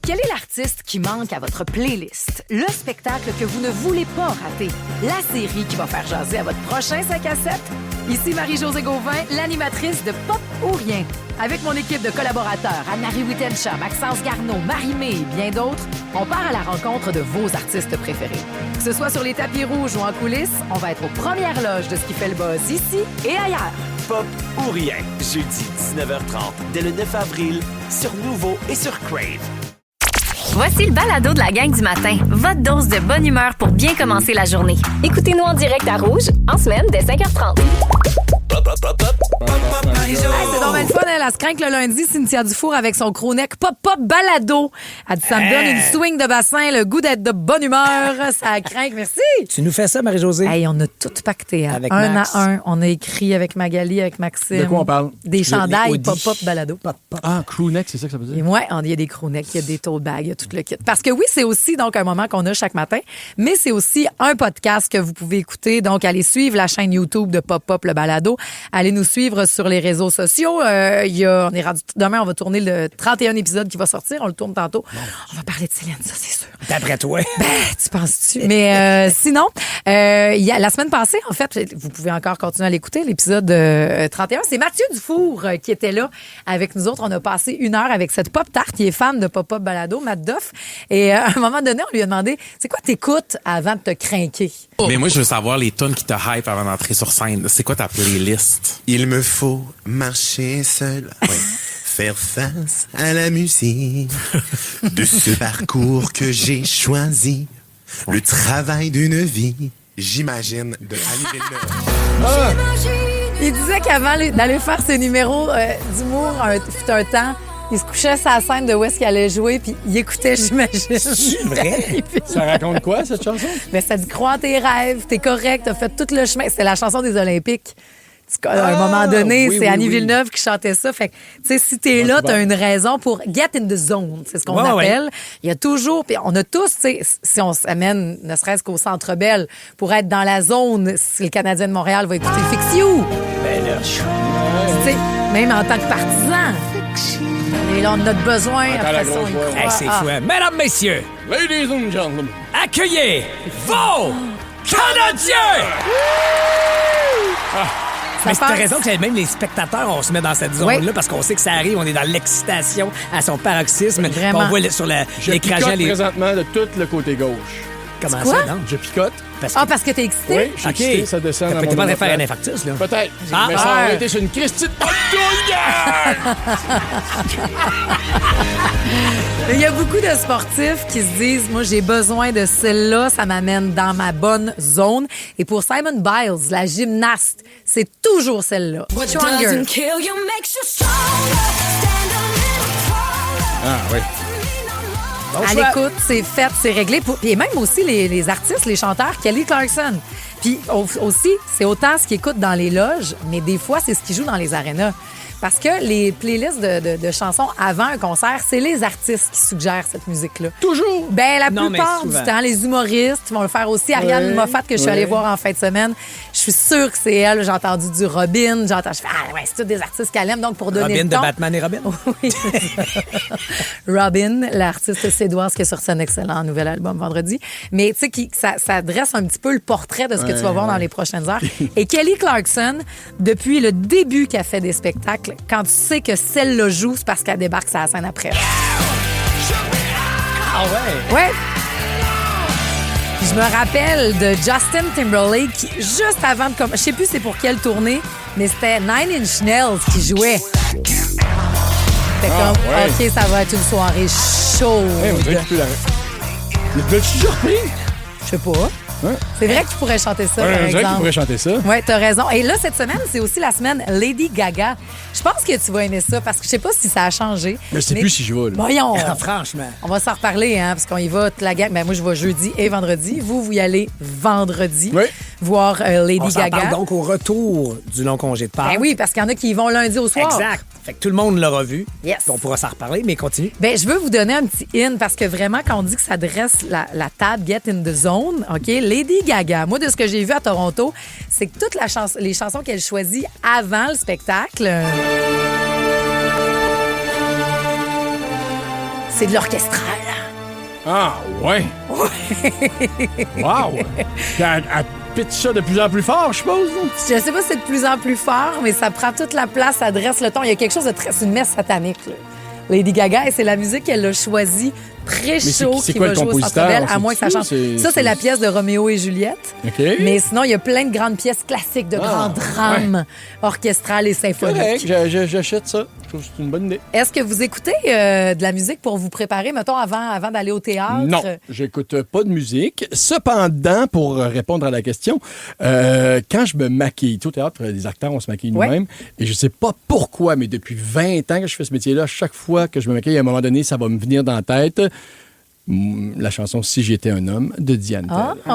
Quel est l'artiste qui manque à votre playlist? Le spectacle que vous ne voulez pas rater? La série qui va faire jaser à votre prochain 5 à 7? Ici Marie-Josée Gauvin, l'animatrice de Pop ou Rien. Avec mon équipe de collaborateurs, Anne-Marie Wittenshaw, Maxence Garneau, Marie-Mé et bien d'autres, on part à la rencontre de vos artistes préférés. Que ce soit sur les tapis rouges ou en coulisses, on va être aux premières loges de ce qui fait le buzz ici et ailleurs. Pop ou Rien, jeudi 19h30, dès le 9 avril, sur Nouveau et sur Crave. Voici le balado de la gang du matin. Votre dose de bonne humeur pour bien commencer la journée. Écoutez-nous en direct à Rouge, en semaine, dès 5h30. Hey, c'est donc bien le fun, elle se craint que le lundi, Cynthia Dufour avec son crowneck pop-pop balado. Elle dit, ça me donne une swing de bassin, le goût d'être de bonne humeur. Ça craint, merci. Tu nous fais ça, Marie-Josée? Hey, on a tout pacté. Avec un Max. à un. On a écrit avec Magali, avec Maxime. De quoi on parle? Des chandails Audi. pop-pop balado. Ah, crewneck, c'est ça que ça veut Et dire? moi, il y a des crewnecks, il y a des tote bags, il y a tout le kit. Parce que oui, c'est aussi donc un moment qu'on a chaque matin, mais c'est aussi un podcast que vous pouvez écouter. Donc, allez suivre la chaîne YouTube de Pop-Pop, le balado. Allez nous suivre sur les réseaux sociaux. On est rendu, demain, on va tourner le 31 épisode qui va sortir. On le tourne tantôt. On va parler de Céline, ça, c'est sûr. D'après toi. Ben, tu penses-tu? Mais sinon, la semaine passée, en fait, vous pouvez encore continuer à l'écouter, l'épisode 31. C'est Mathieu Dufour qui était là avec nous autres. On a passé 1 heure avec cette pop-tart qui est fan de Pop-Pop Balado, Matt Doff. Et à un moment donné, on lui a demandé, c'est quoi t'écoutes avant de te craquer? Mais moi, je veux savoir les tunes qui te hype avant d'entrer sur scène. C'est quoi ta playlist? Il me faut marcher seul, faire face à la musique de ce parcours que j'ai choisi, le travail d'une vie, j'imagine, de Annie Villeneuve. Il disait qu'avant d'aller faire ses numéros d'humour, fut un temps, il se couchait sur la scène de où est-ce qu'il allait jouer, puis il écoutait, j'imagine. C'est vrai? Ça raconte quoi, cette chanson? Mais ça dit, crois en tes rêves, t'es correct, t'as fait tout le chemin. C'est la chanson des Olympiques. À un moment donné, oui, c'est oui, Annie oui. Villeneuve qui chantait ça. Fait que, tu sais, si t'es là, t'as une raison pour get in the zone. C'est ce qu'on appelle. Il y a toujours, puis on a tous, tu sais, si on s'amène, ne serait-ce qu'au Centre Bell, pour être dans la zone, si le Canadien de Montréal va écouter Fix You. Ben là, Tu sais, même en tant que partisan. Et là, on a besoin. Encore Après la ça, grosse on y voix. croit. hey, c'est fou. Hein? Mesdames, messieurs, Ladies and gentlemen. accueillez vos Canadiens! Mais c'est passe. raison que même les spectateurs, on se met dans cette zone-là Oui. parce qu'on sait que ça arrive, on est dans l'excitation à son paroxysme. Vraiment. On voit sur Je l'écran picote les... présentement de tout le côté gauche. Comment Quoi? ça, non? Je picote. Parce que... Ah, parce que t'es excité? Oui, je suis excité, ça descend dans T'es mon pas en train de faire un omoplate. infarctus, là? Peut-être. Ah, mais ça aurait été sur une Christie de Il y a beaucoup de sportifs qui se disent, moi, j'ai besoin de celle-là, ça m'amène dans ma bonne zone. Et pour Simone Biles, la gymnaste, c'est toujours celle-là. Stronger. Ah, oui. À l'écoute, c'est fait, c'est réglé. Et même aussi les artistes, les chanteurs, Kelly Clarkson. Puis aussi, c'est autant ce qu'ils écoutent dans les loges, mais des fois, c'est ce qu'ils jouent dans les arénas. Parce que les playlists de chansons avant un concert, c'est les artistes qui suggèrent cette musique-là. Toujours. Ben, la Non, mais plupart du souvent. temps, les humoristes vont le faire aussi. Ariane Moffat, que je suis allée voir en fin de semaine, je suis sûre que c'est elle. J'ai entendu du Robin. Je fais, ah ouais, c'est tous des artistes qu'elle aime. Donc, pour donner Robin le de ton... Batman et Robin? Oui. Robin, l'artiste suédoise qui a sorti un excellent nouvel album vendredi. Mais tu sais, ça dresse un petit peu le portrait de ce que tu vas voir dans les prochaines heures. Et Kelly Clarkson, depuis le début qu'elle fait des spectacles, quand tu sais que celle-là joue, c'est parce qu'elle débarque sur la scène après. Ah ouais? Ouais. Puis je me rappelle de Justin Timberlake qui, juste avant de... Je sais plus c'est pour quelle tournée, mais c'était Nine Inch Nails qui jouait. C'était comme, ouais. OK, ça va être une soirée chaude. Hey, on dirait que tu peux la... L'as-tu surpris? Je sais pas. Hein? C'est vrai que tu pourrais chanter ça, Ouais, par on dirait que tu exemple. pourrais chanter ça. Oui, t'as raison. Et là, cette semaine, c'est aussi la semaine Lady Gaga. Je pense que tu vas aimer ça parce que je sais pas si ça a changé. Mais je sais plus si je vais, là. Voyons. Franchement. On va s'en reparler, hein, parce qu'on y va toute la gang. Ben, moi, je vais jeudi et vendredi. Vous y allez vendredi Oui. voir Lady On s'en Gaga. parle donc au retour du long congé de Pâques. Ben oui, parce qu'il y en a qui y vont lundi au soir. Exact. Fait que tout le monde l'aura vu. Yes. Puis on pourra s'en reparler, mais continue. Ben, je veux vous donner un petit in parce que vraiment, quand on dit que ça dresse la table Get in the Zone, OK, Lady Gaga, moi, de ce que j'ai vu à Toronto, c'est que toutes les chansons qu'elle choisit avant le spectacle, C'est de l'orchestral. Ah, ouais. Wow. Elle pitch ça de plus en plus fort, je suppose. Je sais pas si c'est de plus en plus fort, mais ça prend toute la place, ça dresse le ton. Il y a quelque chose de très... C'est une messe satanique, là. Lady Gaga, et c'est la musique qu'elle a choisie pré-show c'est qui quoi va le jouer au Centre compositeur? Bell, à moins que ça change. Ça, c'est la pièce de Roméo et Juliette. OK. Mais sinon, il y a plein de grandes pièces classiques, de grands drames orchestrales et symphoniques. Correct, j'achète ça. Je trouve que c'est une bonne idée. Est-ce que vous écoutez de la musique pour vous préparer, mettons, avant d'aller au théâtre? Non, j'écoute pas de musique. Cependant, pour répondre à la question, quand je me maquille, au théâtre, les acteurs, on se maquille nous-mêmes, et je sais pas pourquoi, mais depuis 20 ans que je fais ce métier-là, chaque fois que je me maquille, à un moment donné, ça va me venir dans la tête la chanson « Si j'étais un homme » de Diane Tell.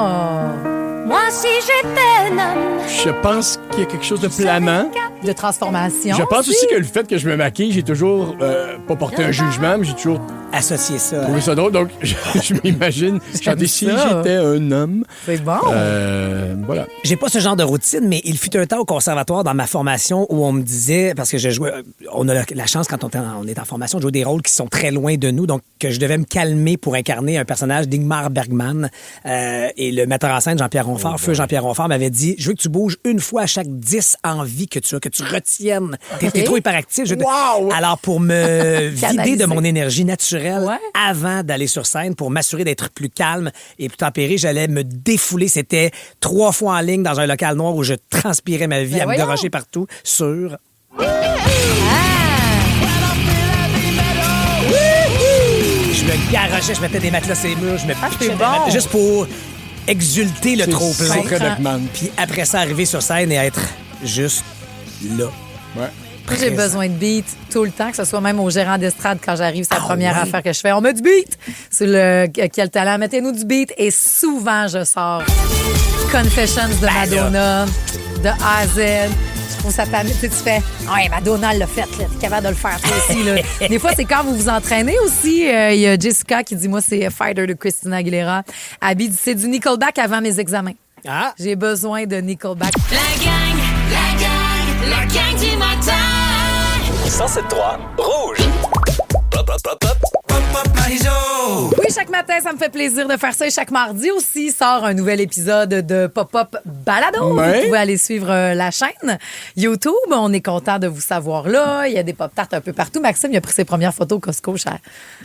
Moi, si j'étais un homme. Je pense qu'il y a quelque chose de planant. De transformation. Je pense aussi que le fait que je me maquille, j'ai toujours pas porté un jugement, mais j'ai toujours Associer ça. trouvé ça drôle. Donc, je m'imagine chanter « Si j'étais un homme ». C'est bon. Voilà. J'ai pas ce genre de routine, mais il fut un temps au conservatoire dans ma formation où on me disait, parce que je jouais, on a la chance quand on est en formation de jouer des rôles qui sont très loin de nous, donc que je devais me calmer pour incarner un personnage d'Ingmar Bergman. Et le metteur en scène, Jean-Pierre Ronfort, feu Jean-Pierre Ronfort, m'avait dit, je veux que tu bouges une fois à chaque 10 envies que tu as, que tu retiennes. T'es trop hyperactif. Alors, pour me vider de mon énergie naturelle avant d'aller sur scène, pour m'assurer d'être plus calme et plus tempéré, j'allais me défouler. C'était 3 fois en ligne dans un local noir où je transpirais ma vie à me garocher partout sur... Je me garochais, je mettais des matelas sur les murs, je me pitchais des matelas, juste pour exulter le trop-plein. Puis après ça, arriver sur scène et être juste là. Ouais. Moi, j'ai besoin de beat tout le temps, que ce soit même au gérant d'estrade quand j'arrive, c'est la première affaire que je fais. On met du beat! C'est quel talent? Mettez-nous du beat. Et souvent, je sors Confessions de Madonna, de A à Z. Je trouve ça t'amuse. Tu fais, ouais, Madonna l'a fait, là. T'es capable de le faire, toi aussi, là. Des fois, c'est quand vous vous entraînez aussi. Il y a Jessica qui dit, moi, c'est Fighter de Christina Aguilera. Abby dit, c'est du Nickelback avant mes examens. Ah! J'ai besoin de Nickelback. La gang du matin. 107.3 Rouge. Pop, pop, pop, pop. Oui, chaque matin, ça me fait plaisir de faire ça. Et chaque mardi aussi, sort un nouvel épisode de Pop-Up Balado. Ouais. Vous pouvez aller suivre la chaîne YouTube. On est content de vous savoir là. Il y a des Pop-Tarts un peu partout. Maxime, il a pris ses premières photos au Costco, cher.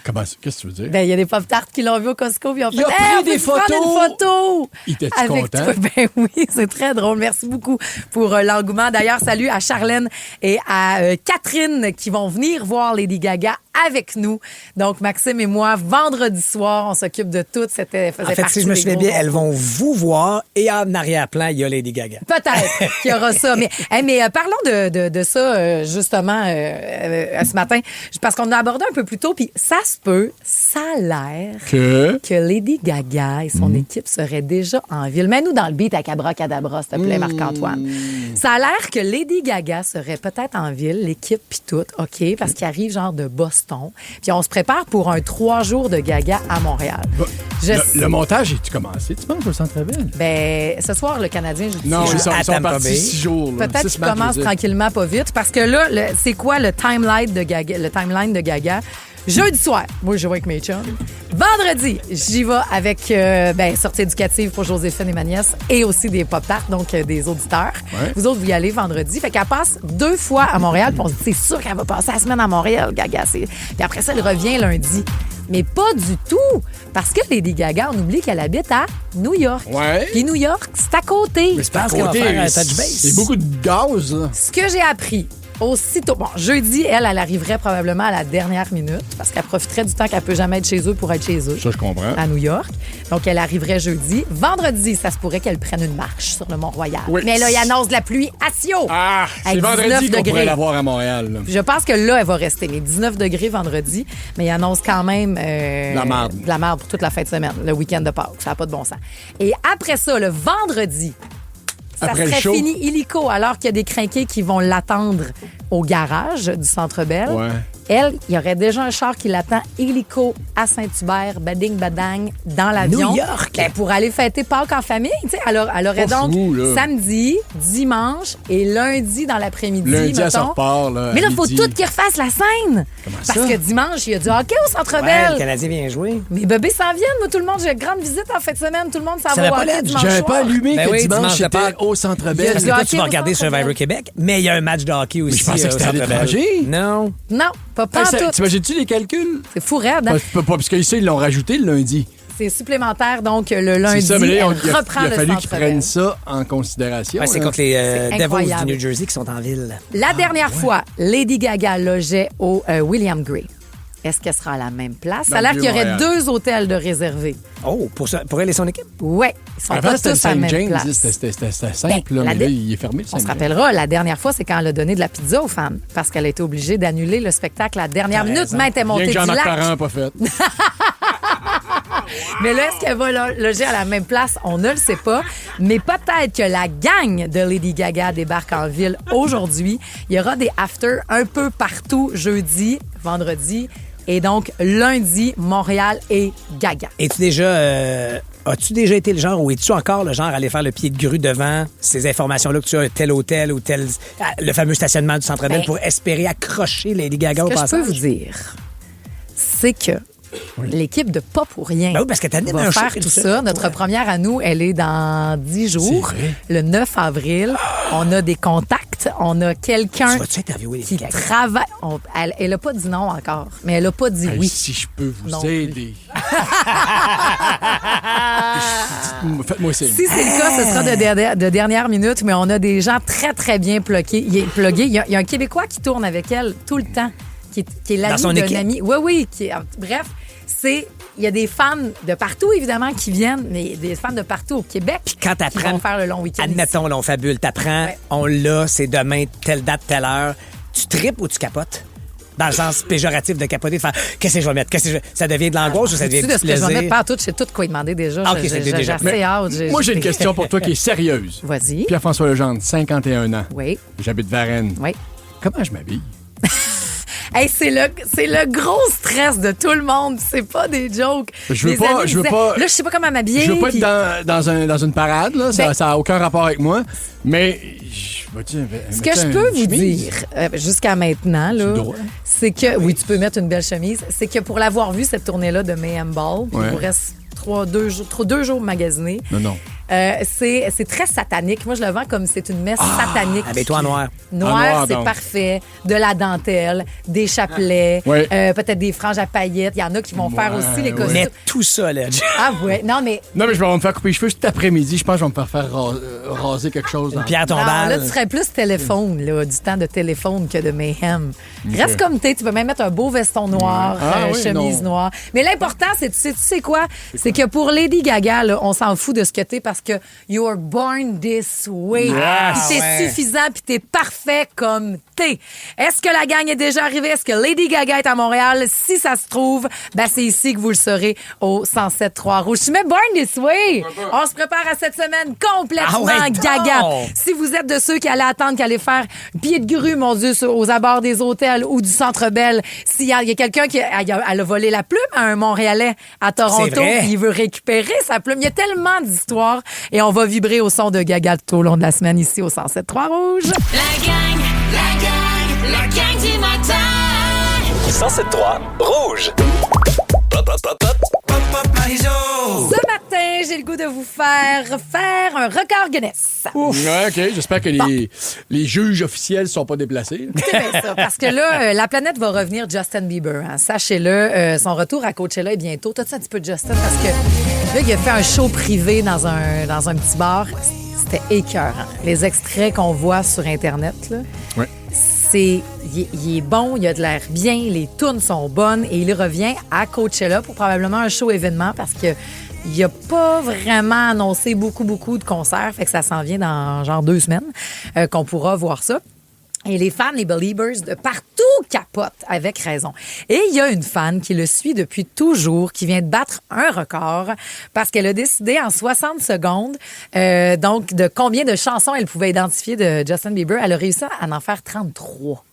Comment ça? Qu'est-ce que tu veux dire? Ben, il y a des Pop-Tarts qui l'ont vu au Costco. Puis Il a pris des photos. Une photo. Il était-tu avec content? toi. Ben oui, c'est très drôle. Merci beaucoup pour l'engouement. D'ailleurs, salut à Charlène et à Catherine qui vont venir voir Lady Gaga avec nous. Donc, Maxime et moi, vendredi soir, on s'occupe de tout. Faisait En fait, partie si je me des souviens gros bien, elles concours. vont vous voir et en arrière-plan, il y a Lady Gaga. Peut-être qu'il y aura ça. Mais parlons de ça, justement, ce matin. Parce qu'on a abordé un peu plus tôt, puis ça se peut, ça a l'air que Lady Gaga et son équipe seraient déjà en ville. Mets-nous dans le beat à Abracadabra, s'il te plaît, Marc-Antoine. Ça a l'air que Lady Gaga serait peut-être en ville, l'équipe puis tout, OK, parce qu'il arrive genre de Boston. Puis on se prépare pour un 3 jours de Gaga à Montréal. Le montage est-tu commencé, tu penses, au Centre Bell? Ben, ce soir, le Canadien joue. Non, ils sont Tampa partis Bay. 6 jours. là. Peut-être 6 qu'il matchs, commence je veux dire. tranquillement, pas vite. Parce que là, c'est quoi le timeline de Gaga? Jeudi soir, moi, je vais avec mes chums. Vendredi, j'y vais avec sortie éducative pour Joséphine et ma nièce et aussi des pop-tarts, donc des auditeurs. Ouais. Vous autres, vous y allez vendredi. Fait qu'elle passe 2 fois à Montréal. Puis on se dit, c'est sûr qu'elle va passer la semaine à Montréal, Gaga. Puis après ça, elle revient lundi. Mais pas du tout. Parce que Lady Gaga, on oublie qu'elle habite à New York. Ouais. Puis New York, c'est à côté. Mais c'est à pense qu'elle va côté. faire un touch base. C'est beaucoup de gaz, là. Ce que j'ai appris aussitôt... Bon, jeudi, elle arriverait probablement à la dernière minute parce qu'elle profiterait du temps qu'elle peut jamais être chez eux pour être chez eux. Ça, je comprends. À New York. Donc, elle arriverait jeudi. Vendredi, ça se pourrait qu'elle prenne une marche sur le Mont-Royal. Oui. Mais là, il annonce de la pluie à Sio. Ah, c'est Avec vendredi 19 qu'on degrés. pourrait l'avoir à Montréal. là. Je pense que là, elle va rester. Mais 19 degrés vendredi. Mais il annonce quand même... La marde. De la marde pour toute la fin de semaine. Le week-end de Pâques. Ça n'a pas de bon sens. Et après ça, le vendredi... Ça Après le serait show. fini illico alors qu'il y a des crinqués qui vont l'attendre au garage du Centre Bell. Ouais. Elle, il y aurait déjà un char qui l'attend hélico à Saint-Hubert, bading badang, dans l'avion. New York. Ben, pour aller fêter Pâques en famille. Tu sais, elle aurait Pas donc fou, là. samedi, dimanche et lundi dans l'après-midi. Lundi, elle se mettons. repart, là, Mais là, à il faut midi. tout qu'ils refassent la scène. Comment Parce ça? que dimanche, il y a du hockey au Centre Ouais, Bell. le Canadien vient jouer. Mes bébés s'en viennent, moi, tout le monde. J'ai une grande visite en fin de semaine. Tout le monde s'en Ça va va au pas hockey là, dimanche J'avais soir. pas allumé Ben que oui, dimanche, dimanche, j'étais Pâques. au Centre Il y a Bell. Parce que toi, hockey tu vas au regarder Centre Survivor Bell. Québec, mais il y a un match de hockey aussi. je pensais que au c'était à Centre Bell. l'étranger. Non. Non, pas Hey, tout. T'imagines-tu les calculs? C'est fou raide, hein? Parce qu'ici, ils l'ont rajouté le lundi. C'est supplémentaire, donc le lundi, C'est ça, mais là, elle reprend il a le fallu Centre qu'ils Bell. prennent ça en considération. Ouais, c'est là. contre les C'est Devils incroyable. du New Jersey qui sont en ville. La dernière fois, Lady Gaga logeait au William Gray. Est-ce qu'elle sera à la même place? Ça a l'air qu'il y aurait Vieux-Montréal. 2 hôtels de réservés. Oh, pour elle et son équipe? Ouais, ils sont Avant, pas c'était le tous à la Saint même James. place. C'était simple, Ben, là, la mais là, dé- il est fermé, le On Saint se James. rappellera, la dernière fois, c'est quand elle a donné de la pizza aux femmes parce qu'elle a été obligée d'annuler le spectacle à la dernière T'as minute. raison. Main était Bien montée que du Jean-Marc lac. Parent n'a pas fait. Mais là, est-ce qu'elle va loger à la même place? On ne le sait pas. Mais peut-être que la gang de Lady Gaga débarque en ville aujourd'hui. Il y aura des afters un peu partout jeudi, vendredi. Et donc, lundi, Montréal et Gaga. As-tu déjà été le genre ou es-tu encore le genre à aller faire le pied de grue devant ces informations-là que tu as tel hôtel ou tel le fameux stationnement du Centre Bell Ben, pour espérer accrocher Lady Gaga au Ce que je passage? peux vous dire, c'est que l'équipe de Pas pour rien Ben oui, parce que t'animes va un show faire et tout tout ça. ça. Notre Ouais. première à nous, elle est dans 10 jours, C'est vrai? le 9 avril. On a des contacts, on a quelqu'un Tu vas-tu interviewer Lady qui Gaga? travaille. Elle n'a pas dit non encore, mais elle n'a pas dit Hey, oui. Si je peux vous Non aider. Faites-moi signe. Si c'est le cas, ce sera de dernière minute, mais on a des gens très, très bien plugués. Il y a un Québécois qui tourne avec elle tout le temps, qui est l'ami son d'un équipe? ami. Oui. Bref, il y a des fans de partout, évidemment, qui viennent, mais des fans de partout au Québec Quand qui t'apprends, vont faire le long week-end. admettons, là, on fabule, t'apprends, Ouais. on l'a, c'est demain, telle date, telle heure. Tu tripes ou tu capotes? Dans le sens péjoratif de capoter, de faire qu'est-ce que je vais mettre? Ça devient de l'angoisse ou ça devient Tu du de ce que je vais plaisir? mettre pas à tout, je sais tout quoi y demander déjà. Ah, ok, c'est J'ai déjà. assez hâte. Moi, j'ai une question pour toi qui est sérieuse. Vas-y. Pierre-François Legendre, 51 ans. Oui, J'habite Varennes. oui. Comment je m'habille? Hey, c'est le gros stress de tout le monde. C'est pas des jokes. Je veux Mes pas- amis je veux disaient, pas- Là, je sais pas comment m'habiller. Je veux pas puis- être dans une parade, là. Ben- Ça n'a aucun rapport avec moi. Mais je vais-tu Ce que je peux vous dire, jusqu'à maintenant, là, le droit. c'est que... Oui, tu peux mettre une belle chemise. C'est que pour l'avoir vu, cette tournée-là de Mayhem Ball, puis Ouais. il vous reste 2 jours magasiner. Non. C'est très satanique. Moi, je le vends comme c'est une messe satanique. Habille-toi en noir. Noir, En noir, c'est donc. parfait. De la dentelle, des chapelets, Ouais. peut-être des franges à paillettes. Il y en a qui vont faire aussi les ouais. costumes. Mais tout ça, là. Ah ouais, non, mais... Non, mais je vais me faire couper les cheveux cet après-midi. Je pense que je vais me faire raser quelque chose. dans- Pierre Non, tombale. là, tu serais plus téléphone, là, du temps de téléphone que de mayhem. Reste comme t'es. Tu peux même mettre un beau veston noir, Ouais. Ah oui, chemise non. noire. Mais l'important, tu sais quoi? C'est que pour Lady Gaga, là, on s'en fout de ce que t'es parce que you're born this way. Yes. Puis t'es Ouais. suffisant, puis t'es parfait comme t'es. Est-ce que la gang est déjà arrivée? Est-ce que Lady Gaga est à Montréal? Si ça se trouve, ben c'est ici que vous le saurez, au 107.3 Rouge. Je mets Born This Way. On se prépare à cette semaine complètement Ah ouais, Gaga. donc. Si vous êtes de ceux qui allaient attendre qu'elle allait faire pied de grue, mon Dieu, aux abords des hôtels ou du Centre Bell, s'il y a quelqu'un qui elle a volé la plume à un Montréalais à Toronto, C'est vrai. puis il veut récupérer sa plume. Il y a tellement d'histoires et on va vibrer au son de Gaga tout au long de la semaine ici au 107.3 Rouge. La gang du matin. 107.3 Rouge. Pop, pop, pop, pop. Ce matin, j'ai le goût de vous faire un record Guinness. Ouais, OK. J'espère que les juges officiels sont pas déplacés. C'est bien ça, parce que là, la planète va revenir Justin Bieber. Hein. Sachez-le, son retour à Coachella est bientôt. T'as-tu un petit peu de Justin? Parce que là, il a fait un show privé dans un petit bar. C'était écœurant. Les extraits qu'on voit sur Internet, là, Ouais. il est bon, il a de l'air bien, les tunes sont bonnes et il revient à Coachella pour probablement un show événement parce que il a pas vraiment annoncé beaucoup de concerts, fait que ça s'en vient dans genre 2 semaines qu'on pourra voir ça. Et les fans, les Beliebers de partout capotent, avec raison. Et il y a une fan qui le suit depuis toujours, qui vient de battre un record parce qu'elle a décidé en 60 secondes, donc, de combien de chansons elle pouvait identifier de Justin Bieber. Elle a réussi à en faire 33.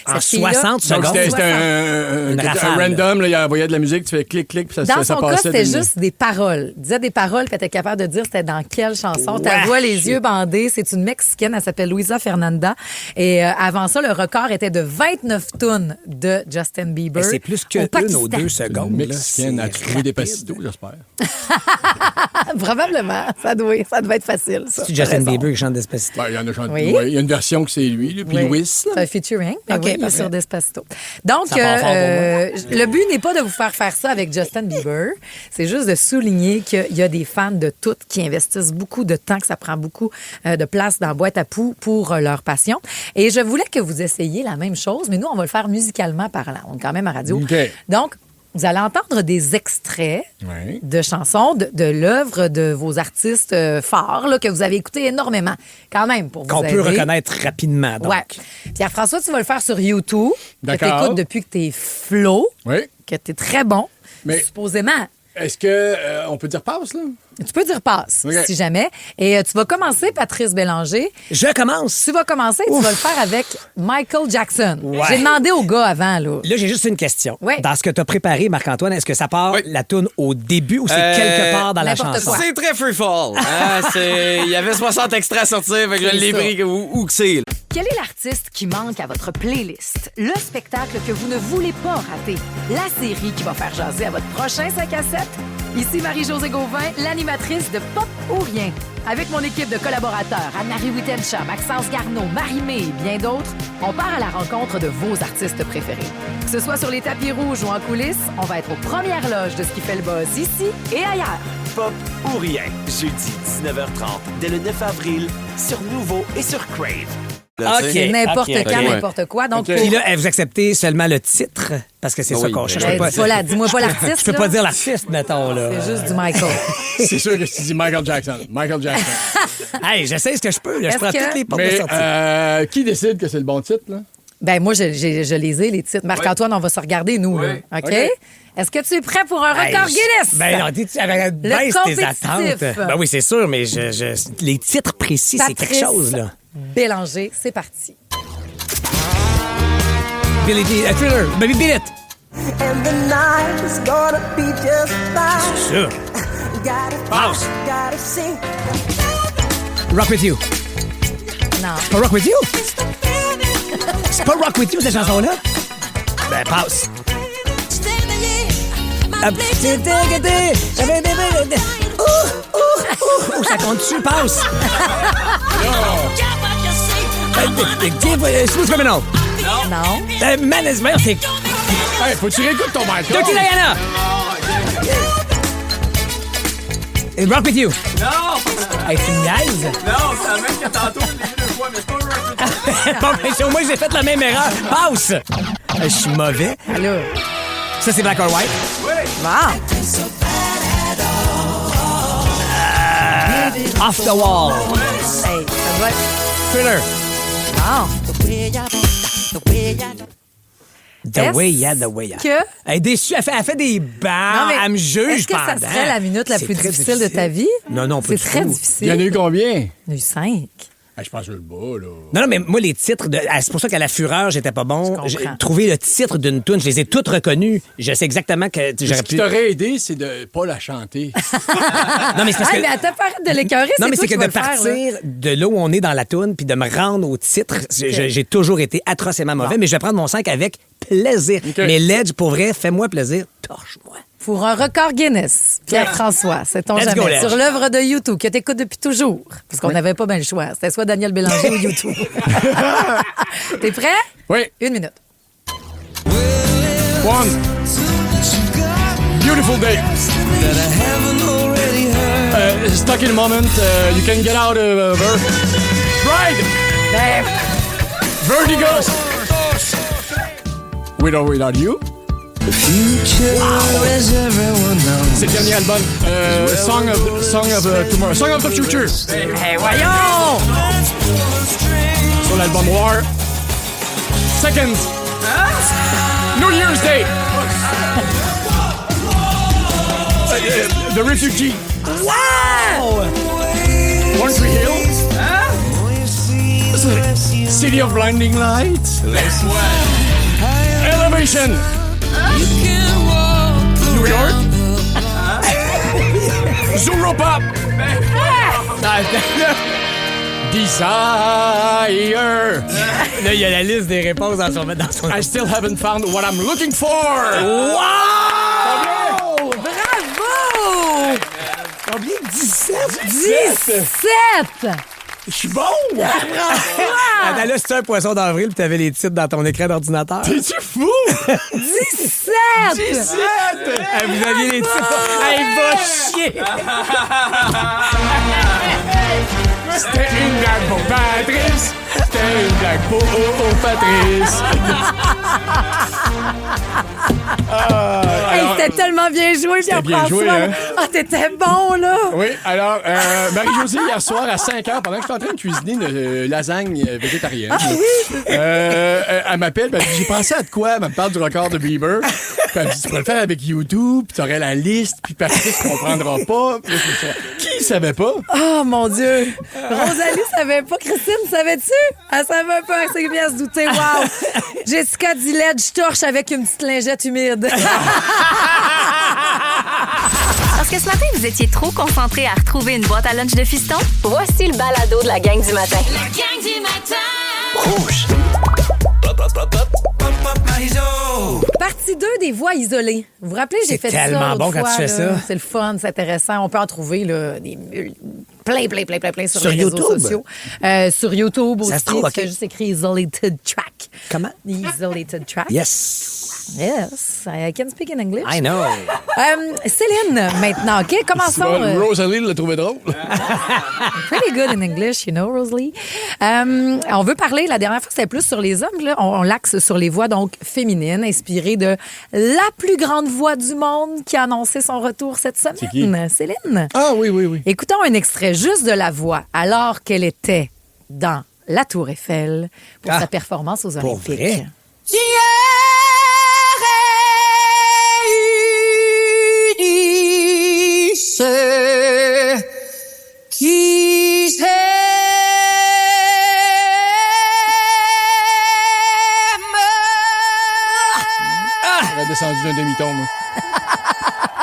En Cette fille-là- 60 Donc, secondes. c'était un Une rafale, un random, là, il envoyait de la musique, tu fais clic, clic, puis ça Dans ça son cas, passait. c'était d'une- juste des paroles. Il disait des paroles, puis elle était capable de dire c'était dans quelle chanson. Ta Wesh. voix, les yeux bandés. C'est une Mexicaine, elle s'appelle Luisa Fernanda. Et avant ça, le record était de 29 tonnes de Justin Bieber. Mais c'est plus que au une Pakistan. ou 2 secondes. là. Mexicaine, C'est as-tu trouvé des rapide. pastitos, j'espère? Probablement. Ça devait être facile, ça. C'est Justin T'as raison. Bieber qui chante Despacito. Ben, il y en a chanté. Oui. Ouais, il y a une version que c'est lui, là, puis Oui. Louis. C'est un featuring. OK, OK, il est parfait. sur Despacito. Donc, Ça part fort pour le but n'est pas de vous faire ça avec Justin Bieber. C'est juste de souligner qu'il y a des fans de toutes qui investissent beaucoup de temps, que ça prend beaucoup de place dans la boîte à poux pour leur passion. Et je voulais que vous essayiez la même chose, mais nous, on va le faire musicalement parlant. On est quand même à radio. OK. Donc, vous allez entendre des extraits Ouais. de chansons de l'œuvre de vos artistes forts là, que vous avez écoutés énormément, quand même, pour vous Qu'on peut aider. reconnaître rapidement. Donc. Ouais. Pierre-François, tu vas le faire sur YouTube. Que D'accord. tu écoutes depuis que tu es flow, Oui. que tu es très bon. Mais- Supposément. Est-ce que on peut dire passe, là? Tu peux dire passe, OK. si jamais. Et tu vas commencer, Patrice Bélanger. Je commence. Tu vas commencer, tu vas le faire avec Michael Jackson. Ouais. J'ai demandé au gars avant, là. Là, j'ai juste une question. Ouais. Dans ce que tu as préparé, Marc-Antoine, est-ce que ça part la toune au début ou c'est quelque part dans la n'importe chanson? quoi. C'est très freefall. Hein? Il y avait 60 extraits à sortir, fait que je C'est l'ai ça. pris où que c'est. là. Quel est l'artiste qui manque à votre playlist? Le spectacle que vous ne voulez pas rater? La série qui va faire jaser à votre prochain 5 à 7? Ici Marie-Josée Gauvin, l'animatrice de Pop ou Rien. Avec mon équipe de collaborateurs, Anne-Marie Wittencha, Maxence Garneau, Marie-Mé et bien d'autres, on part à la rencontre de vos artistes préférés. Que ce soit sur les tapis rouges ou en coulisses, on va être aux premières loges de ce qui fait le buzz ici et ailleurs. Pop ou rien, jeudi 19h30, dès le 9 avril, sur Nouveau et sur Crave. Là, tu sais. C'est n'importe OK. quand, OK. n'importe quoi. Donc, Puis là, vous acceptez seulement le titre, parce que c'est ça Oui, qu'on ben cherche. oui. dis-moi pas l'artiste. Je peux là. pas dire l'artiste, mettons, là. C'est juste du Michael. C'est sûr que si tu dis Michael Jackson. Michael Jackson. Hey, j'essaie ce que je peux. Là. Je Est-ce prends que- toutes les portes de Mais sortie. qui décide que c'est le bon titre, là? Ben moi, je les ai, les titres. Marc-Antoine, on va se regarder, nous. Là. OK? OK. Est-ce que tu es prêt pour un Hey, record Guinness? Ben non, tu baisse tes compétitif. attentes. Ben oui, c'est sûr, mais les titres précis, c'est quelque Patrice chose, là. Bélanger, c'est parti. Billy D, Thriller, Baby Beat It. And the night is gonna be just fine. C'est sûr. Passe. Gotta sing. Rock With You. Non. Pas Rock With You? C'est pas Rock With You, cette chanson-là? Ben, passe. Ça compte-tu? Passe. Smooth Criminal. Non. Man is Male, c'est Hey, faut que tu réécoutes ton Michael. Dirty Diana. Rock With You. Non! Hey, tu me niaises? Non, c'est la même que tantôt, les deux fois, mais c'est pas Rock Bon, ben, au moins, j'ai fait la même erreur. Passe. Je suis mauvais. Là. Ça, c'est Black or White. Wow. Off the Wall. Hey, ça doit être... Thriller. Non. The Way Ya, The Way Ya. que- Elle est déçue. Elle fait des bancs. Non, mais Elle me juge est-ce que ça pendant. serait la minute la C'est plus très difficile de ta vie? Non, non, pas C'est du très tout. difficile. Il y en a eu combien? Il y en a eu 5. Je pense que le bas, là. Non, non, mais moi, les titres, c'est pour ça qu'à la fureur, j'étais pas bon. Je J'ai comprends. trouvé le titre d'une tune, je les ai toutes reconnues. Je sais exactement que Ce j'aurais qui pu. t'aurait aidé, c'est de pas la chanter. Non, mais c'est parce Ah, que. mais attends, arrête de l'écœurer. Non, mais toi c'est qui que vas de le faire, là. partir de là où on est dans la toune puis de me rendre au titre, j'ai toujours été atrocement mauvais, mais je vais prendre mon 5 avec plaisir. OK. Mais Ledge, pour vrai, fais-moi plaisir, torche-moi. Pour un record Guinness, Pierre-François, sait-on Let's go, jamais, Ledge. sur l'œuvre de YouTube que t'écoutes depuis toujours, parce qu'on n'avait pas bien le choix. C'était soit Daniel Bélanger ou YouTube. T'es prêt? Oui. 1 minute. One. Beautiful day. Stuck in a moment. You can get out of her. Ride. Vertigo. With or without you. C'est le dernier album. Song of Tomorrow. Song of the Future. Hey, voyons! Sur l'album War. Seconds. New Year's Day. The Refugee. Wow! One Tree Hill. City of Blinding Lights. Elevation. New York. Zooropa. Desire. Là, il y a la liste des réponses dans son... I still haven't found what I'm looking for. Wow! Bravo! Combien? 17? 17! Je suis bon! Attends, là, c'est un poisson d'avril puis t'avais les titres dans ton écran d'ordinateur. T'es-tu fou? 17! 17! Vous aviez les titres. Hey, va chier! C'était une blague pour Patrice. C'était une blague pour Patrice. Hey, c'était tellement bien joué, bien joué, Pierre-François. hein? Ah, t'étais bon, là! Oui, alors, Marie-Josée, hier soir, à 5 h, pendant que je suis en train de cuisiner une lasagne végétarienne, elle m'appelle, elle me dit, j'ai pensé à de quoi? Elle me parle du record de Bieber. Puis elle me dit, tu pourrais le faire avec YouTube, puis tu aurais la liste, puis Patrice ne comprendra pas. Puis là, je me suis dit, qui savait pas? Oh, mon Dieu! Rosalie savait pas. Christine, savais-tu? Elle savait pas. Elle s'est bien se douter. Wow! Jessica Dillette, je torche avec une petite lingette humide. Parce que ce matin, vous étiez trop concentrés à retrouver une boîte à lunch de fiston? Voici le balado de la gang du matin. La gang du matin. Rouge. Partie 2 des voix isolées. Vous vous rappelez, j'ai C'est fait ça tellement l'autre bon quand fois, tu fais là. ça. C'est le fun, c'est intéressant. On peut en trouver là, plein sur Sur les réseaux YouTube? sociaux. Sur YouTube aussi. Ça se trouve, Tu OK. fais juste écrire Isolated Track. Comment? Isolated Track. Yes. Yes, I can speak in English. I know. Céline, maintenant, OK? Commençons. Rosalie l'a trouvé drôle. Pretty good in English, you know, Rosalie. On veut parler, la dernière fois, c'était plus sur les hommes. Là. On l'axe sur les voix donc féminines, inspirées de la plus grande voix du monde qui a annoncé son retour cette semaine. C'est qui? Céline. Ah oui. Écoutons un extrait juste de la voix alors qu'elle était dans la Tour Eiffel pour sa performance aux Pour Olympiques. vrai? Elle a descendu d'un demi-ton, moi.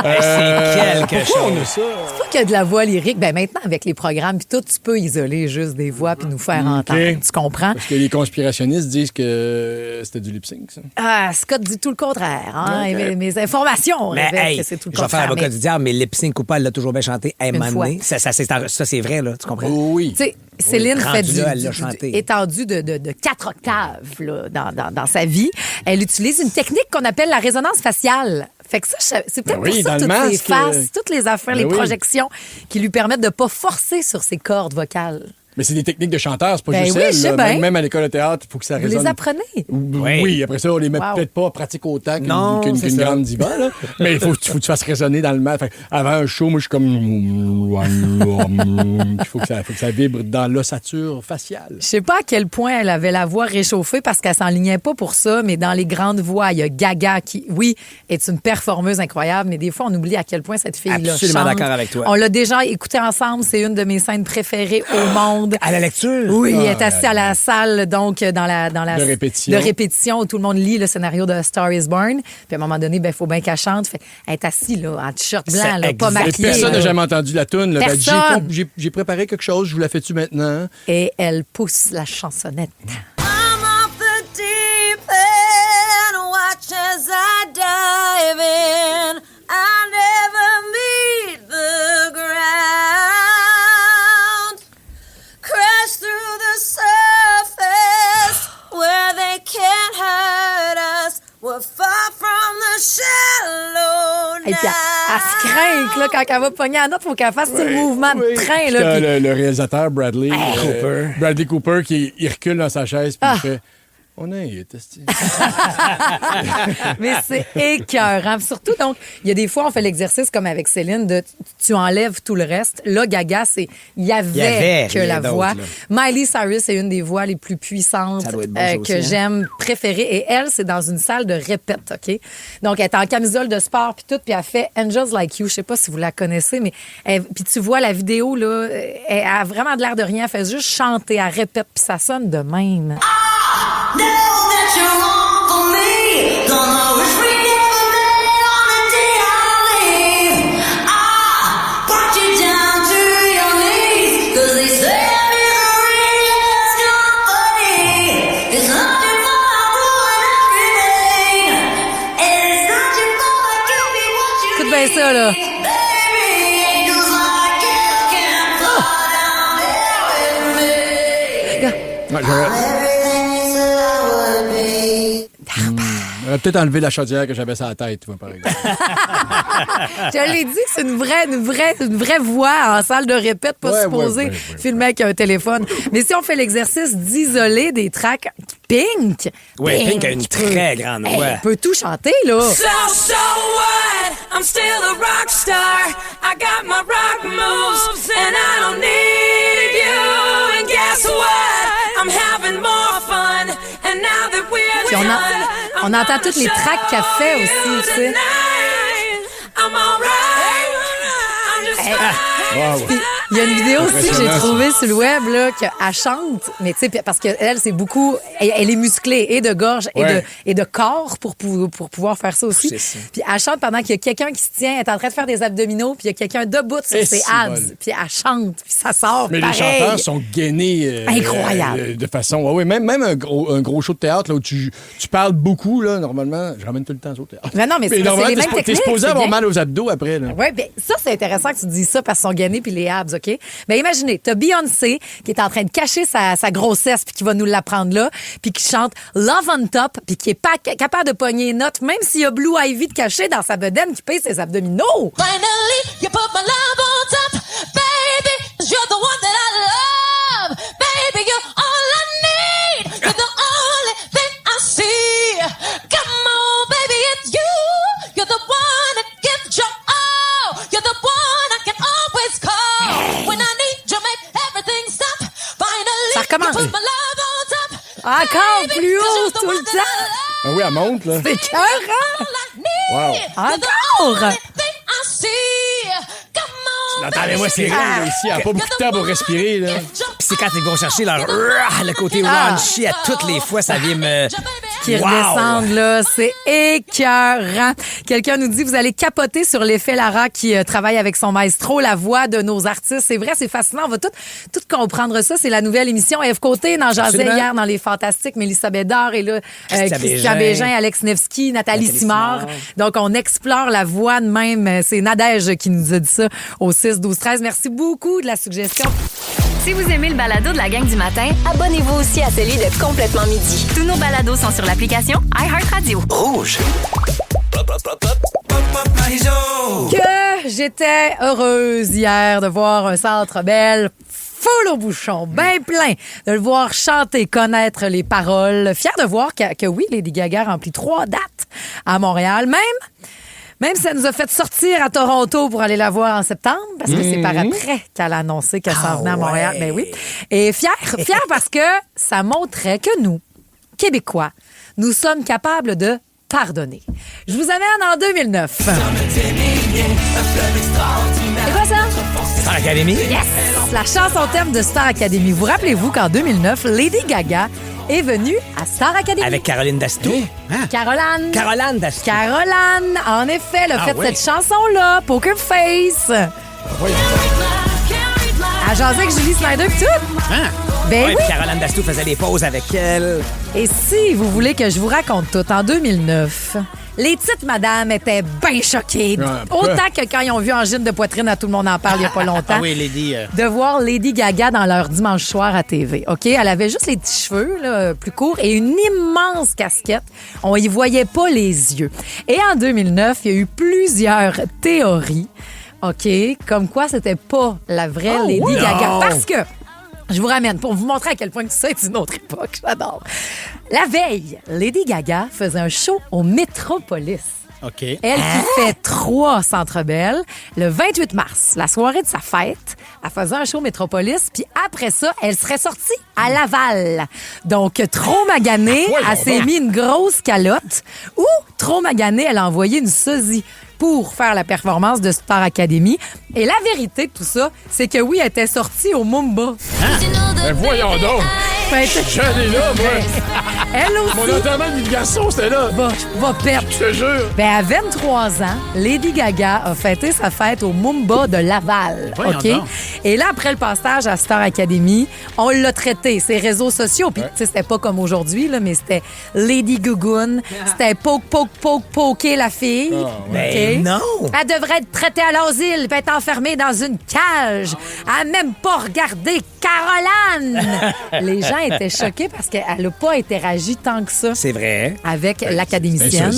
C'est quelque Pourquoi chose. on a ça? C'est pas qu'il y a de la voix lyrique. Ben maintenant, avec les programmes, puis tout, tu peux isoler juste des voix puis nous faire entendre. Tu comprends? Parce que les conspirationnistes disent que c'était du lip-sync, ça. Ah, Scott dit tout le contraire. Hein? Ok. Et mes informations Mais révèlent hey, que c'est tout le je vais faire contraire. l'avocat Mais, du diable, mais lip sync ou pas, elle l'a toujours bien chanté. Elle m'a fois. amené. Ça, c'est vrai, là. Tu comprends? Oui. tu sais, Céline Oui, fait rendu du, là, elle l'a du chanté. étendu de 4 octaves là, dans sa vie. Elle utilise une technique qu'on appelle la résonance faciale. Fait que ça, c'est peut-être Ben oui, pour ça dans toutes le les masque, faces, toutes les affaires, ben les oui. projections qui lui permettent de pas forcer sur ses cordes vocales. Mais c'est des techniques de chanteur, c'est pas Ben juste oui, elle. je sais là. bien. Même à l'école de théâtre, il faut que ça Vous résonne. les apprenez? Oui, après ça, on les met Wow. peut-être pas en pratique autant Non, qu'une c'est qu'une ça. grande diva, là. Mais il faut que tu fasses résonner dans le masque. Fait, avant un show, moi, je suis comme... Il faut que ça vibre dans l'ossature faciale. Je sais pas à quel point elle avait la voix réchauffée parce qu'elle s'enlignait pas pour ça, mais dans les grandes voix, il y a Gaga qui, oui, est une performeuse incroyable, mais des fois, on oublie à quel point cette fille-là Absolument chante. d'accord avec toi. On l'a déjà écouté ensemble, c'est une de mes scènes préférées au monde. À la lecture? Oui, elle est Ah, assise à la salle, donc dans la De répétition. de répétition où tout le monde lit le scénario de Star is Born. Puis à un moment donné, il faut bien qu'elle chante. Fait, elle est assise là, en t-shirt blanc, C'est là, pas exact. maquillée. Personne n'a là. jamais entendu la toune. Là. Personne. J'ai préparé quelque chose, je vous la fais-tu maintenant? Et elle pousse la chansonnette. I'm off the deep end, watch as I dive in. I never meet the ground. Crash through the surface where they can't hurt us. We're far from the shallow Et puis elle se craint, là, quand elle va pogner la note, il faut qu'elle fasse tout le mouvement de train. Puis Là, t'as puis- le réalisateur Bradley Cooper qui il recule dans sa chaise puis il fait On est testé. Mais c'est écœurant. Surtout, donc, il y a des fois, on fait l'exercice comme avec Céline de tu enlèves tout le reste. Là, Gaga, c'est il y avait que la rien voix. d'autre, Miley Cyrus est une des voix les plus puissantes Ça doit être bon, ça aussi, que hein? j'aime, préférée. Et elle, c'est dans une salle de répète, OK? Donc, elle est en camisole de sport puis tout, puis elle fait Angels Like You. Je sais pas si vous la connaissez, mais puis tu vois la vidéo, là, elle a vraiment de l'air de rien. Elle fait juste chanter, elle répète, puis ça sonne de même. Écoute bien ça, là. J'aurais peut-être enlevé la chaudière que j'avais sur la tête, moi, par exemple. Je l'ai dit que c'est une vraie voix en salle de répète, pas supposée filmer avec un téléphone. Mais si on fait l'exercice d'isoler des tracks, Pink. Oui, Pink a une très grande voix. Elle peut tout chanter, là. So what? I'm still a rock star. I got my rock moves, and I don't need you. And guess what? I'm having more fun. And now that we're Puis on entend toutes les tracks qu'elle fait aussi, tu sais. I'm alright. I'm just fine. Puis, il y a une vidéo aussi que j'ai trouvée sur le web là, qu'elle chante, mais tu sais, parce qu'elle, c'est beaucoup. Elle est musclée et de gorge et de corps pour pouvoir faire ça aussi. Puis elle chante pendant qu'il y a quelqu'un qui se tient, elle est en train de faire des abdominaux, puis il y a quelqu'un debout sur ses abs, puis elle chante, puis ça sort. Mais pareil. les chanteurs sont gainés. Incroyable. De façon. Oui, même un gros show de théâtre là, où tu parles beaucoup, là, normalement. Je ramène tout le temps au théâtre. Mais non, mais c'est les mêmes techniques. T'es supposé avoir mal aux abdos après. Oui, bien, ça, c'est intéressant que tu dises ça parce qu'ils sont gainés puis les abs, OK? Mais imaginez, t'as Beyoncé qui est en train de cacher sa grossesse puis qui va nous l'apprendre là, puis qui chante Love on Top puis qui est pas capable de pogner une note, même s'il y a Blue Ivy de caché dans sa bedaine qui paye ses abdominaux. Finally, you put my love on top, baby. 'Cause you're the one that I love, baby. You're all I need. You're the only thing I see. Come on, baby, it's you. You're the one that gives your all. You're the one I can always call when I need you. Make everything stop. Finally, Ça recommence. you put my love on top. Encore plus haut tout le temps. Ah oui, elle monte, là. C'est écœurant. Wow. Encore. Attendez-moi, c'est rien, ici. Elle n'a pas beaucoup de temps pour respirer, là. Puis c'est quand ils vont chercher le côté raunchy à toutes les fois, ça vient me... Qui redescendent, là. C'est écœurant. Quelqu'un nous dit, vous allez capoter sur l'effet Lara qui travaille avec son maestro, la voix de nos artistes. C'est vrai, c'est fascinant. On va tout comprendre ça. C'est la nouvelle émission. Eve Côté, dans Jazet hier, dans Les Fantastiques, Mélissa Bédard et là, Christian Bégin, Alex Nevsky, Nathalie Simard. Donc, on explore la voix de même. C'est Nadège qui nous a dit ça au 6-12-13. Merci beaucoup de la suggestion. Si vous aimez le balado de la gang du matin, abonnez-vous aussi à celui de Complètement Midi. Tous nos balados sont sur l'application iHeartRadio. Rouge. Que j'étais heureuse hier de voir un Centre Bell full au bouchon, bien plein, de le voir chanter, connaître les paroles. Fière de voir que oui, Lady Gaga remplit 3 dates à Montréal. Même si ça nous a fait sortir à Toronto pour aller la voir en septembre, parce que c'est par après qu'elle a annoncé qu'elle s'en venait à Montréal. Ben oui. Et fière parce que ça montrait que nous, Québécois, nous sommes capables de pardonner. Je vous amène en 2009. C'est quoi ça? Star Academy? Yes! La chanson thème de Star Academy. Vous rappelez-vous qu'en 2009, Lady Gaga est venue à Star Academy. Avec Caroline Dastou. Caroline. Caroline Dastou. Caroline, en effet, elle a fait cette chanson-là, Poker Face. Elle jasait avec Julie Snyder pis tout. Ben oui. Puis Caroline Dastou faisait des pauses avec elle. Et si vous voulez que je vous raconte tout, en 2009... Les petites madames étaient bien choquées. Autant que quand ils ont vu Angine de poitrine, à Tout le monde en parle il n'y a pas longtemps. Ah oui, Lady. De voir Lady Gaga dans leur dimanche soir à TV. OK? Elle avait juste les petits cheveux là, plus courts et une immense casquette. On y voyait pas les yeux. Et en 2009, il y a eu plusieurs théories. OK? Comme quoi, c'était pas la vraie Lady Gaga. Parce que Je vous ramène pour vous montrer à quel point que ça est une autre époque. J'adore. La veille, Lady Gaga faisait un show au Metropolis. OK. Elle qui fait 3 Centre Bell. Le 28 mars, la soirée de sa fête, elle faisait un show au Métropolis, puis après ça, elle serait sortie à Laval. Donc, trop maganée, elle s'est mis une grosse calotte. Ou, trop maganée, elle a envoyé une sosie pour faire la performance de Star Academy. Et la vérité de tout ça, c'est que oui, elle était sortie au Mumba. Ben voyons donc! Ben, J'allais là, moi! Elle aussi. Mon enterrement de vie de garçon, c'était là! Va perdre. Je te jure! Ben, à 23 ans, Lady Gaga a fêté sa fête au Mumba de Laval. Voyons OK? donc. Et là, après le passage à Star Academy, on l'a traité, ses réseaux sociaux. Puis, tu sais, c'était pas comme aujourd'hui, là, mais c'était Lady Gugun. C'était poker la fille. Ben OK? non! Elle devrait être traitée à l'asile puis être enfermée dans une cage. Elle n'a même pas regardé Caroline. Les gens étaient choqués parce qu'elle n'a pas interagi tant que ça. C'est vrai. Avec l'académicienne.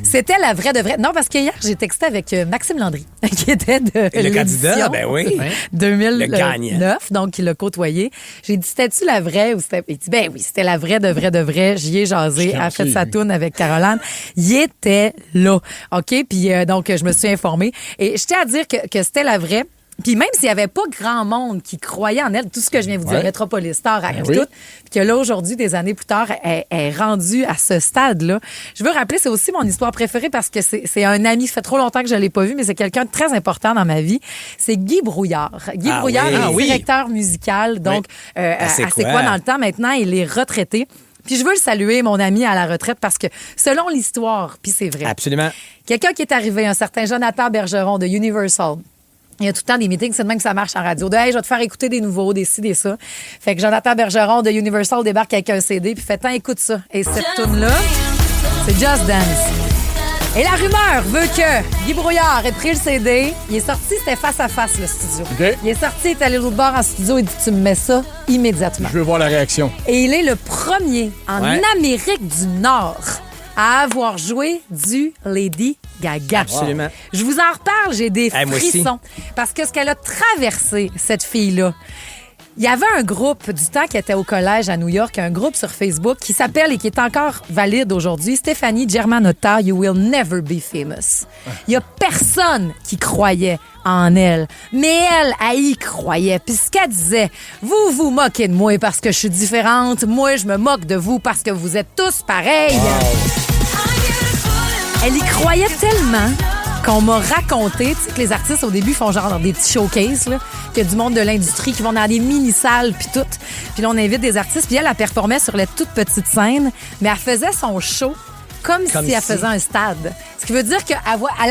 C'était la vraie de vraie. Non, parce que hier, j'ai texté avec Maxime Landry, qui était de Le candidat, ben oui. 2009, donc il l'a côtoyé. J'ai dit, c'était-tu la vraie ou c'était... Il dit, ben oui, c'était la vraie de vraie de vraie. J'y ai jasé, elle a fait sa toune avec Caroline. Il était là, OK? Puis donc, je me suis informée. Et je tiens à dire que c'était la vraie. Puis même s'il n'y avait pas grand monde qui croyait en elle, tout ce que je viens de vous dire, Metropolis, Star, tout, puis que là, aujourd'hui, des années plus tard, elle est rendue à ce stade-là. Je veux rappeler, c'est aussi mon histoire préférée parce que c'est un ami, ça fait trop longtemps que je ne l'ai pas vu, mais c'est quelqu'un de très important dans ma vie. C'est Guy Brouillard. Guy Brouillard est directeur musical, donc à C'est quoi dans le temps. Maintenant, il est retraité. Puis je veux le saluer, mon ami à la retraite, parce que selon l'histoire, puis c'est vrai. Absolument. Quelqu'un qui est arrivé, un certain Jonathan Bergeron de Universal. Il y a tout le temps des meetings, c'est de même que ça marche en radio. De, hey, je vais te faire écouter des nouveaux, des ci, des ça. Fait que Jonathan Bergeron de Universal débarque avec un CD puis fait, écoute ça. Et cette tune-là, c'est Just Dance. Et la rumeur veut que Guy Brouillard ait pris le CD. Il est sorti, c'était face à face, le studio. Okay. Il est sorti, il est allé de l'autre bord en studio, il dit, tu me mets ça immédiatement. Je veux voir la réaction. Et il est le premier en Amérique du Nord à avoir joué du Lady Gaga. Absolument. Je vous en reparle, j'ai des frissons. Parce que ce qu'elle a traversé, cette fille-là, il y avait un groupe du temps qui était au collège à New York, un groupe sur Facebook qui s'appelle et qui est encore valide aujourd'hui, Stéphanie Germanotta, You Will Never Be Famous. Il y a personne qui croyait en elle. Mais elle y croyait. Puis ce qu'elle disait, vous vous moquez de moi parce que je suis différente. Moi, je me moque de vous parce que vous êtes tous pareils. Wow. Elle y croyait tellement qu'on m'a raconté, tu sais, que les artistes, au début, font genre des petits showcases, là, qu'il y a du monde de l'industrie qui vont dans des mini-salles, puis tout. Puis là, on invite des artistes, puis elle performait sur les toutes petites scènes, mais elle faisait son show comme si elle faisait un stade. Ce qui veut dire qu'elle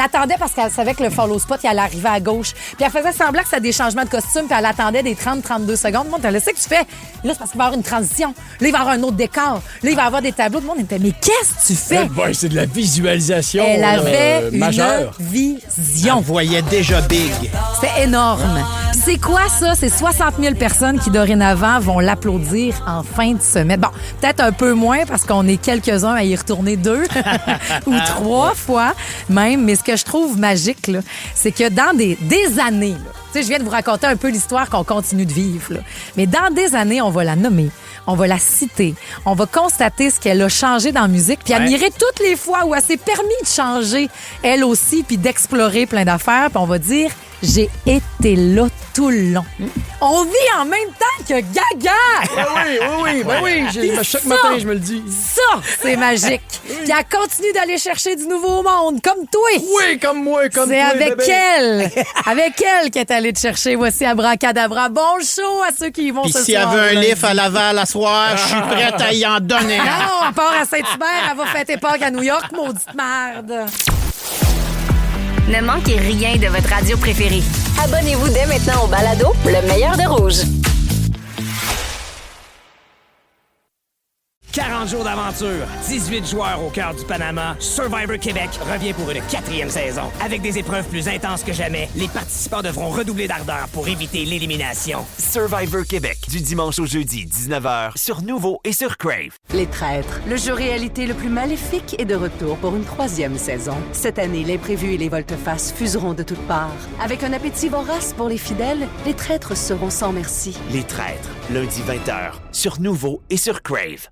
attendait parce qu'elle savait que le follow spot, il allait arriver à gauche. Puis elle faisait semblant que c'était des changements de costume, puis elle attendait des 30-32 secondes. Le monde, elle sait que tu fais. Là, c'est parce qu'il va y avoir une transition. Là, il va y avoir un autre décor. Là, il va y avoir des tableaux. Le monde était, mais qu'est-ce que tu fais? C'est de la visualisation Elle avait majeure. Une vision. On voyait déjà big. C'était énorme. Puis c'est quoi ça? C'est 60 000 personnes qui, dorénavant, vont l'applaudir en fin de semaine. Bon, peut-être un peu moins parce qu'on est quelques-uns à y retourner 2 ou 3 fois même. Mais ce que je trouve magique, là, c'est que dans des années, là, tu sais, je viens de vous raconter un peu l'histoire qu'on continue de vivre, là, mais dans des années, on va la nommer, on va la citer, on va constater ce qu'elle a changé dans la musique, puis admirer toutes les fois où elle s'est permis de changer, elle aussi, puis d'explorer plein d'affaires, puis on va dire... J'ai été là tout le long. On vit en même temps que Gaga! Oui. Chaque matin, je me le dis. Ça, c'est magique. Puis elle continue d'aller chercher du nouveau monde, comme toi. Oui, comme moi, comme c'est toi. C'est avec bébé. elle. Avec elle qu'elle est allée te chercher. Voici Abracadabra. Bon show à ceux qui y vont ce soir. Puis s'il y avait un lift à Laval à soir, je suis prête à y en donner. Non, on part à Saint-Hubert. Elle va fêter Pâques à New York, maudite merde. Ne manquez rien de votre radio préférée. Abonnez-vous dès maintenant au balado Le meilleur de Rouge. 40 jours d'aventure, 18 joueurs au cœur du Panama, Survivor Québec revient pour une 4e saison. Avec des épreuves plus intenses que jamais, les participants devront redoubler d'ardeur pour éviter l'élimination. Survivor Québec, du dimanche au jeudi, 19h, sur Nouveau et sur Crave. Les Traîtres, le jeu réalité le plus maléfique est de retour pour une 3e saison. Cette année, l'imprévu et les volte-face fuseront de toutes parts. Avec un appétit vorace pour les fidèles, les traîtres seront sans merci. Les Traîtres, lundi 20h, sur Nouveau et sur Crave.